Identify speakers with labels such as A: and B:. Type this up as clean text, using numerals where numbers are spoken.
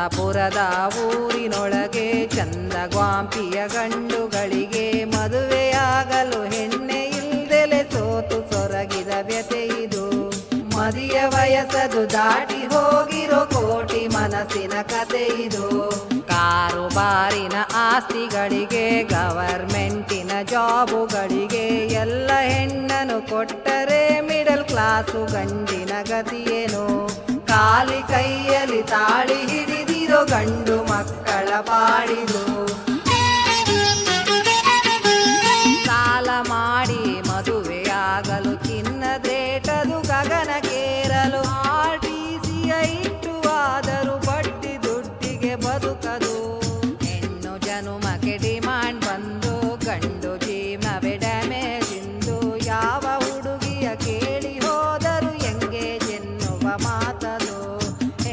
A: ಅಂತಪುರದ ಊರಿನೊಳಗೆ ಚಂದ ಗ್ವಾಂಪಿಯ ಗಂಡುಗಳಿಗೆ ಮದುವೆಯಾಗಲು ಹೆಣ್ಣೆ ಇಲ್ದೆಲೆ ಸೋತು ಸೊರಗಿದ ವ್ಯತೆ ಇದು. ಮದಿಯ ವಯಸ್ಸದು ದಾಟಿ ಹೋಗಿರೋ ಕೋಟಿ ಮನಸ್ಸಿನ ಕತೆ ಇದು. ಕಾರುಬಾರಿನ ಆಸ್ತಿಗಳಿಗೆ ಗವರ್ಮೆಂಟಿನ ಜಾಬುಗಳಿಗೆ ಎಲ್ಲ ಹೆಣ್ಣನ್ನು ಕೊಟ್ಟರೆ ಮಿಡಲ್ ಕ್ಲಾಸು ಗಂಡಿನ ಗತಿಯೇನು. ಖಾಲಿ ಕೈ